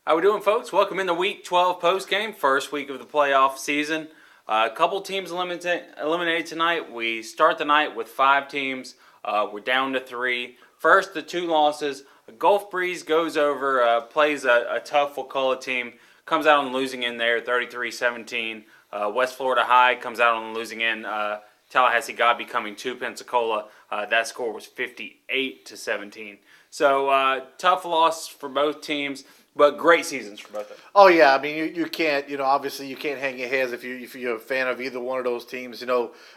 How we doing, folks? Welcome into Week 12 postgame, first week of the playoff season. A couple teams eliminated tonight. We start the night with 5 teams. We're down to 3. First, the 2 losses. Gulf Breeze goes over, plays a tough Wakulla team, comes out on the losing end there, 33-17. West Florida High comes out on the losing end. Tallahassee God becoming 2 Pensacola. That score was 58-17. So tough loss for both teams. But great seasons for both of them. Oh yeah, I mean you can't obviously you can't hang your heads if you're a fan of either one of those teams.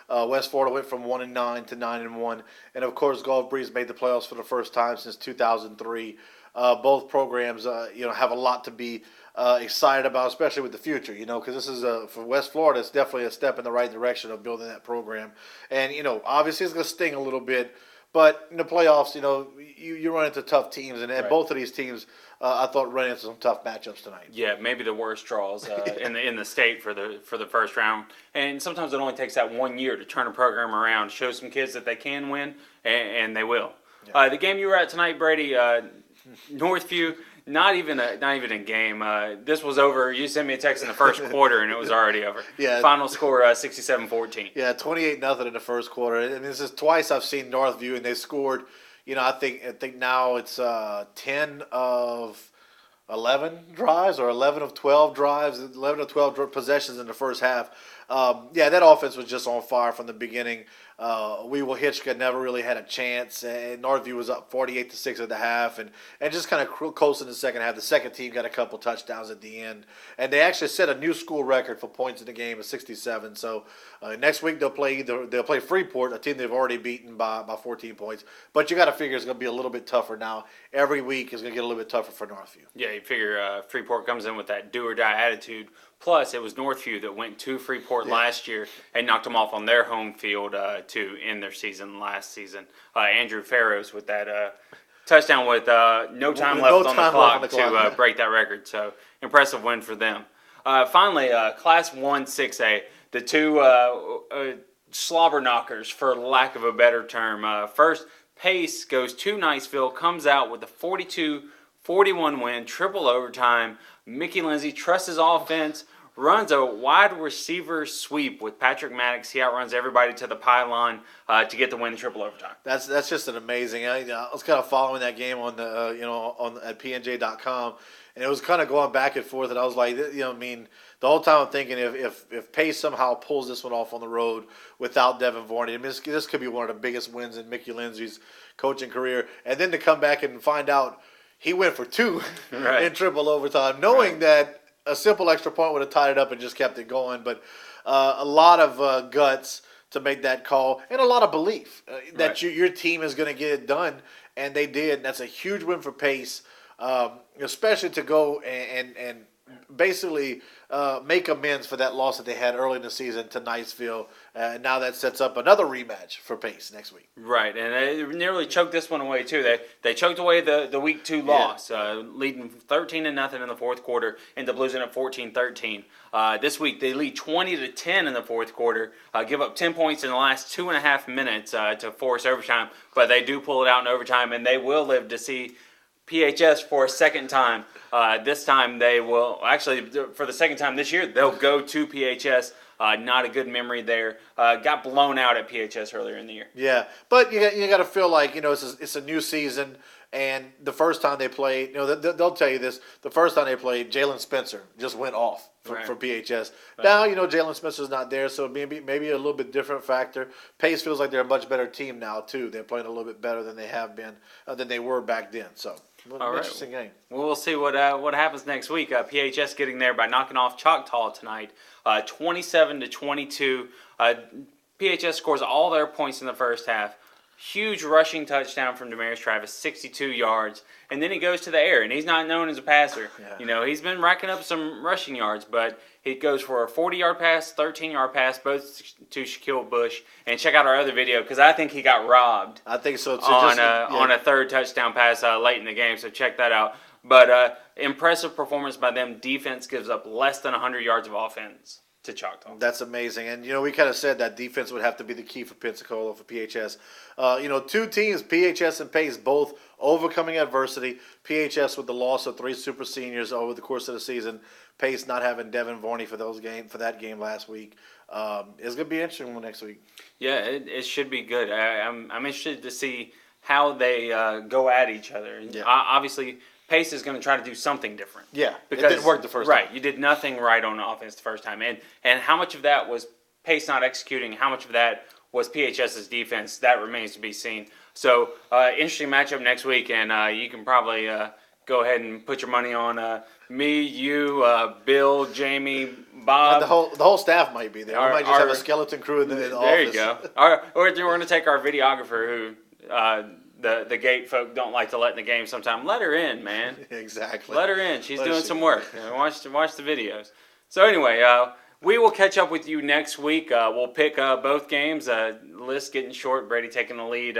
West Florida went from 1-9 to 9-1, and of course Gulf Breeze made the playoffs for the first time since 2003. Both programs have a lot to be excited about, especially with the future. Because this is for West Florida, it's definitely a step in the right direction of building that program, and obviously it's going to sting a little bit. But in the playoffs, you run into tough teams, and Right. both of these teams, I thought, ran into some tough matchups tonight. Yeah, maybe the worst draws in the state for the first round. And sometimes it only takes that 1 year to turn a program around, show some kids that they can win, and they will. Yeah. The game you were at tonight, Brady, Northview. Not even a game. This was over. You sent me a text in the first quarter, and it was already over. Yeah. Final score 67-14. Yeah, 28-0 in the first quarter. And this is twice I've seen Northview, and they scored. I think now it's 10 of 11 drives or 11 of 12 drives, 11 of 12 possessions in the first half. That offense was just on fire from the beginning. We Will Hitchcock never really had a chance, and Northview was up 48-6 at the half, and just kind of close in the second half. The second team got a couple touchdowns at the end, and they actually set a new school record for points in the game of 67. So next week they'll play Freeport, a team they've already beaten by 14 points. But you got to figure it's going to be a little bit tougher now. Every week is going to get a little bit tougher for Northview. Yeah, you figure Freeport comes in with that do-or-die attitude. Plus, it was Northview that went to Freeport last year and knocked them off on their home field to end their season last season. Andrew Farrows with that touchdown with no time left on the clock to break that record. So, impressive win for them. Finally, Class 1 6A, the 2 slobber knockers, for lack of a better term. First, Pace goes to Niceville, comes out with a 42-41 win, triple overtime. Mickey Lindsay trusts his offense, runs a wide receiver sweep with Patrick Maddox. He outruns everybody to the pylon to get the win in triple overtime. That's just an amazing. I was kind of following that game on the at pnj.com, and it was kind of going back and forth. And I was like, the whole time I'm thinking if Pace somehow pulls this one off on the road without Devin Vorney, this could be one of the biggest wins in Mickey Lindsay's coaching career. And then to come back and find out he went for 2 in triple overtime, knowing that a simple extra point would have tied it up and just kept it going. But a lot of guts to make that call, and a lot of belief that your team is going to get it done, and they did. And that's a huge win for Pace, especially to go and basically make amends for that loss that they had early in the season to Niceville. Now that sets up another rematch for Pace next week. Right, and they nearly choked this one away too. They choked away the week 2 loss, leading 13-0 in the fourth quarter, and the Blues end up 14-13. This week they lead 20-10 in the fourth quarter, give up 10 points in the last 2.5 minutes to force overtime, but they do pull it out in overtime, and they will live to see PHS for a second time. This time they will, actually for the second time this year, they'll go to PHS. Not a good memory there. Got blown out at PHS earlier in the year. Yeah, but you got to feel like it's a new season, and the first time they played, they'll tell you this. The first time they played, Jalen Spencer just went off for PHS. Right. Now Jalen Spencer's not there, so maybe a little bit different factor. Pace feels like they're a much better team now too. They're playing a little bit better than they have been than they were back then. So. Interesting game. Well, we'll see what happens next week. PHS getting there by knocking off Choctaw tonight, 27-22. PHS scores all their points in the first half. Huge rushing touchdown from Damaris Travis, 62 yards, and then he goes to the air, and he's not known as a passer. Yeah. He's been racking up some rushing yards, but he goes for a 40-yard pass, 13-yard pass, both to Shaquille Bush. And check out our other video, because I think he got robbed. I think so too. On a third touchdown pass late in the game, so check that out. But impressive performance by them. Defense gives up less than 100 yards of offense. to Choctaw. That's amazing. And, we kind of said that defense would have to be the key for Pensacola, for PHS. Two teams, PHS and Pace, both overcoming adversity. PHS with the loss of 3 super seniors over the course of the season. Pace not having Devin Varney for that game last week. It's going to be interesting next week. Yeah, it should be good. I'm interested to see how they go at each other. Yeah. Obviously, Pace is going to try to do something different. Yeah, because it didn't work the first time. Right, you did nothing right on offense the first time. And how much of that was Pace not executing, how much of that was PHS's defense, that remains to be seen. So, interesting matchup next week, and you can probably go ahead and put your money on me, you, Bill, Jamie, Bob. The whole staff might be there. We might just have a skeleton crew in the office. There you go. Or we're going to take our videographer who the gate folk don't like to let in the game sometimes. Let her in, man. Exactly. Let her in. She's doing some work. Watch the videos. So anyway, we will catch up with you next week. We'll pick both games. List getting short. Brady taking the lead,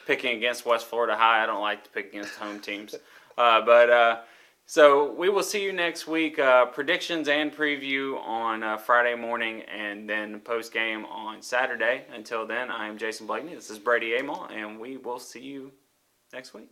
picking against West Florida High. I don't like to pick against home teams. So we will see you next week. Predictions and preview on Friday morning, and then post game on Saturday. Until then, I am Jason Blakeney. This is Brady Amall, and we will see you next week.